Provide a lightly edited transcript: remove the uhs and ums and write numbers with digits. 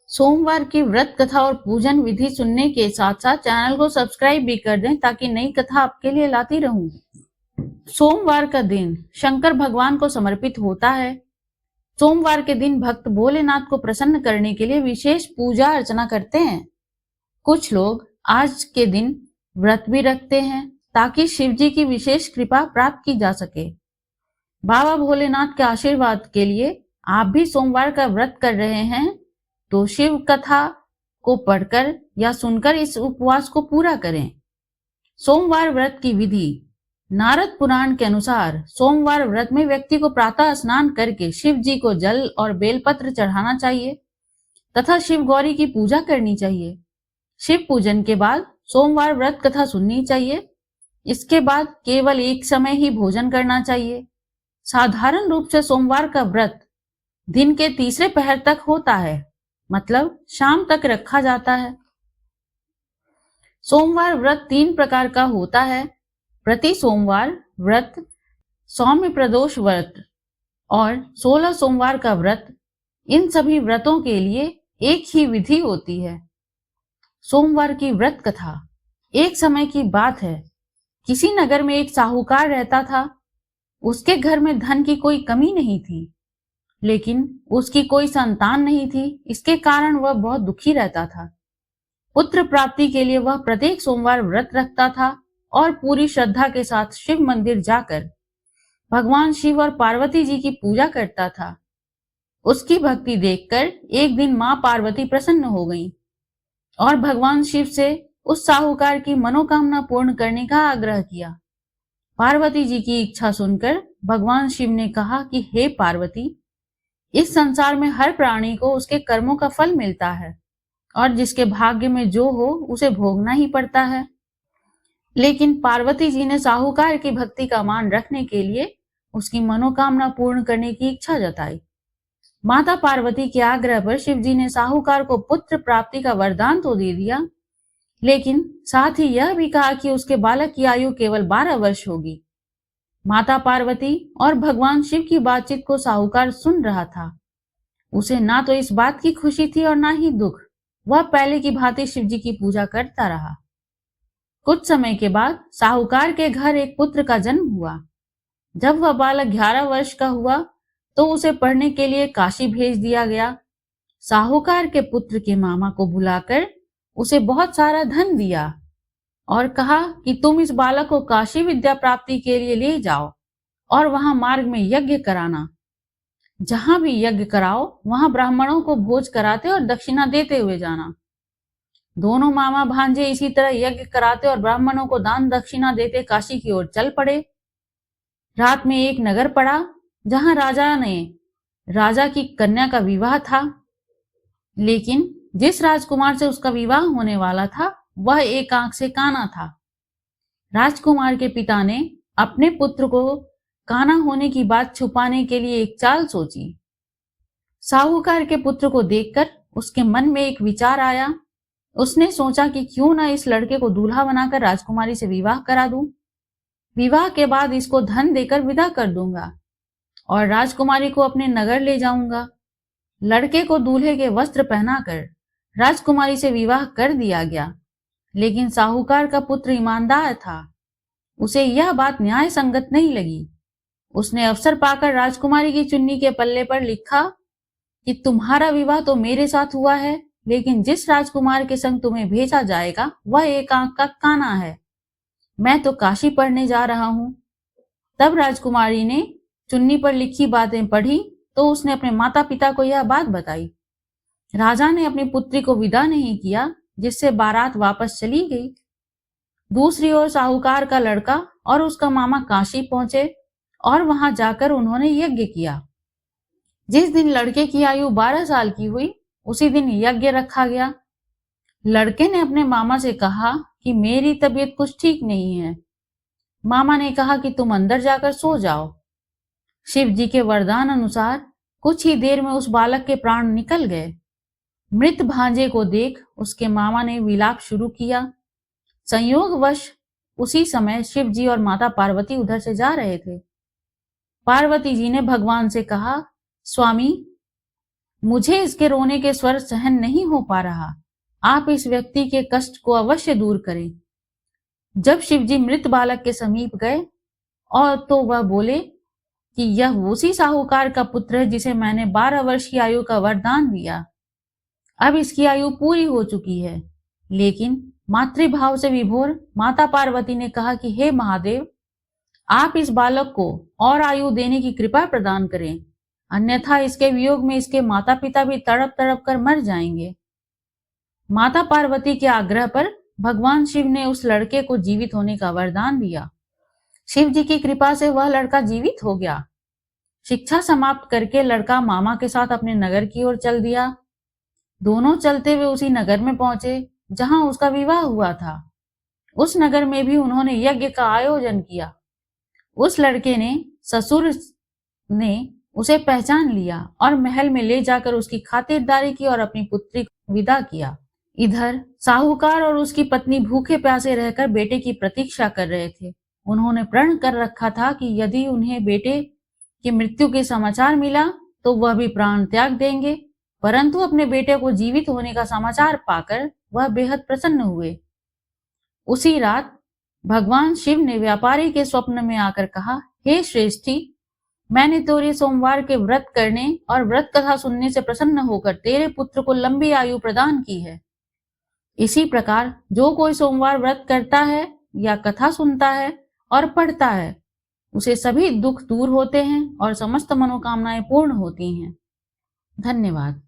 सोमवार की व्रत कथा और पूजन विधि सुनने के साथ साथ चैनल को सब्सक्राइब भी कर दें ताकि नई कथा आपके लिए लाती रहूं। सोमवार का दिन शंकर भगवान को समर्पित होता है। सोमवार के दिन भक्त भोलेनाथ को प्रसन्न करने के लिए विशेष पूजा अर्चना करते हैं। कुछ लोग आज के दिन व्रत भी रखते हैं ताकि शिव जी की विशेष कृपा प्राप्त की जा सके। बाबा भोलेनाथ के आशीर्वाद के लिए आप भी सोमवार का व्रत कर रहे हैं तो शिव कथा को पढ़कर या सुनकर इस उपवास को पूरा करें। सोमवार व्रत की विधि। नारद पुराण के अनुसार सोमवार व्रत में व्यक्ति को प्रातः स्नान करके शिव जी को जल और बेलपत्र चढ़ाना चाहिए तथा शिव गौरी की पूजा करनी चाहिए। शिव पूजन के बाद सोमवार व्रत कथा सुननी चाहिए। इसके बाद केवल एक समय ही भोजन करना चाहिए। साधारण रूप से सोमवार का व्रत दिन के तीसरे पहर तक होता है, मतलब शाम तक रखा जाता है। सोमवार व्रत 3 प्रकार का होता है: प्रति सोमवार व्रत, सौम्य प्रदोष व्रत और 16 सोमवार का व्रत। इन सभी व्रतों के लिए एक ही विधि होती है। सोमवार की व्रत कथा। एक समय की बात है, किसी नगर में एक साहूकार रहता था। उसके घर में धन की कोई कमी नहीं थी, लेकिन उसकी कोई संतान नहीं थी। इसके कारण वह बहुत दुखी रहता था। पुत्र प्राप्ति के लिए वह प्रत्येक सोमवार व्रत रखता था और पूरी श्रद्धा के साथ शिव मंदिर जाकर भगवान शिव और पार्वती जी की पूजा करता था। उसकी भक्ति देखकर एक दिन मां पार्वती प्रसन्न हो गईं और भगवान शिव से उस साहूकार की मनोकामना पूर्ण करने का आग्रह किया। पार्वती जी की इच्छा सुनकर भगवान शिव ने कहा कि हे पार्वती, इस संसार में हर प्राणी को उसके कर्मों का फल मिलता है और जिसके भाग्य में जो हो उसे भोगना ही पड़ता है। लेकिन पार्वती जी ने साहूकार की भक्ति का मान रखने के लिए उसकी मनोकामना पूर्ण करने की इच्छा जताई। माता पार्वती के आग्रह पर शिव जी ने साहूकार को पुत्र प्राप्ति का वरदान तो दे दिया, लेकिन साथ ही यह भी कहा कि उसके बालक की आयु केवल 12 वर्ष होगी। माता पार्वती और भगवान शिव की बातचीत को साहूकार सुन रहा था। उसे ना तो इस बात की खुशी थी और ना ही दुख। वह पहले की भांति शिव जी की पूजा करता रहा। कुछ समय के बाद साहूकार के घर एक पुत्र का जन्म हुआ। जब वह बालक 11 वर्ष का हुआ तो उसे पढ़ने के लिए काशी भेज दिया गया। साहूकार के पुत्र के मामा को बुलाकर उसे बहुत सारा धन दिया और कहा कि तुम इस बालक को काशी विद्या प्राप्ति के लिए ले जाओ और वहां मार्ग में यज्ञ कराना। जहां भी यज्ञ कराओ वहां ब्राह्मणों को भोज कराते और दक्षिणा देते हुए जाना। दोनों मामा भांजे इसी तरह यज्ञ कराते और ब्राह्मणों को दान दक्षिणा देते काशी की ओर चल पड़े। रात में एक नगर पड़ा जहां राजा की कन्या का विवाह था, लेकिन जिस राजकुमार से उसका विवाह होने वाला था वह एक आंख से काना था। राजकुमार के पिता ने अपने पुत्र को काना होने की बात छुपाने के लिए एक चाल सोची। साहूकार के पुत्र को देखकर उसके मन में एक विचार आया। उसने सोचा कि क्यों ना इस लड़के को दूल्हा बनाकर राजकुमारी से विवाह करा दूं। विवाह के बाद इसको धन देकर विदा कर दूंगा और राजकुमारी को अपने नगर ले जाऊंगा। लड़के को दूल्हे के वस्त्र पहनाकर राजकुमारी से विवाह कर दिया गया, लेकिन साहूकार का पुत्र ईमानदार था। उसे यह बात न्याय संगत नहीं लगी। उसने अवसर पाकर राजकुमारी की चुन्नी के पल्ले पर लिखा कि तुम्हारा विवाह तो मेरे साथ हुआ है, लेकिन जिस राजकुमार के संग तुम्हें भेजा जाएगा वह एक आंख का काना है। मैं तो काशी पढ़ने जा रहा हूं। तब राजकुमारी ने चुन्नी पर लिखी बातें पढ़ी तो उसने अपने माता पिता को यह बात बताई। राजा ने अपनी पुत्री को विदा नहीं किया, जिससे बारात वापस चली गई। दूसरी ओर साहूकार का लड़का और उसका मामा काशी पहुंचे और वहां जाकर उन्होंने यज्ञ किया। जिस दिन लड़के की आयु 12 साल की हुई उसी दिन यज्ञ रखा गया। लड़के ने अपने मामा से कहा कि मेरी तबीयत कुछ ठीक नहीं है। मामा ने कहा कि तुम अंदर जाकर सो जाओ। शिव जी के वरदान अनुसार कुछ ही देर में उस बालक के प्राण निकल गए। मृत भांजे को देख उसके मामा ने विलाप शुरू किया। संयोगवश उसी समय शिव जी और माता पार्वती उधर से जा रहे थे। पार्वती जी ने भगवान से कहा, स्वामी, मुझे इसके रोने के स्वर सहन नहीं हो पा रहा। आप इस व्यक्ति के कष्ट को अवश्य दूर करें। जब शिवजी मृत बालक के समीप गए और तो वह बोले कि यह उसी साहूकार का पुत्र है जिसे मैंने 12 वर्ष की आयु का वरदान दिया। अब इसकी आयु पूरी हो चुकी है। लेकिन मातृभाव से विभोर माता पार्वती ने कहा कि हे महादेव, आप इस बालक को और आयु देने की कृपा प्रदान करें, अन्यथा इसके वियोग में इसके माता पिता भी तड़प तड़प कर मर जाएंगे। माता पार्वती के आग्रह पर भगवान शिव ने उस लड़के को जीवित होने का वरदान दिया। शिव जी की कृपा से वह लड़का जीवित हो गया। शिक्षा समाप्त करके लड़का मामा के साथ अपने नगर की ओर चल दिया। दोनों चलते हुए उसी नगर में पहुंचे जहां उसका विवाह हुआ था। उस नगर में भी उन्होंने यज्ञ का आयोजन किया। उस लड़के ने ससुर ने उसे पहचान लिया और महल में ले जाकर उसकी खातिरदारी की और अपनी पुत्री को विदा किया। इधर साहूकार और उसकी पत्नी भूखे प्यासे रहकर बेटे की प्रतीक्षा कर रहे थे। उन्होंने प्रण कर रखा था कि यदि उन्हें बेटे की मृत्यु के समाचार मिला तो वह भी प्राण त्याग देंगे, परंतु अपने बेटे को जीवित होने का समाचार पाकर वह बेहद प्रसन्न हुए। उसी रात भगवान शिव ने व्यापारी के स्वप्न में आकर कहा, हे श्रेष्ठी, मैंने तेरे सोमवार के व्रत करने और व्रत कथा सुनने से प्रसन्न होकर तेरे पुत्र को लंबी आयु प्रदान की है। इसी प्रकार जो कोई सोमवार व्रत करता है या कथा सुनता है और पढ़ता है, उसे सभी दुख दूर होते हैं और समस्त मनोकामनाएं पूर्ण होती हैं। धन्यवाद।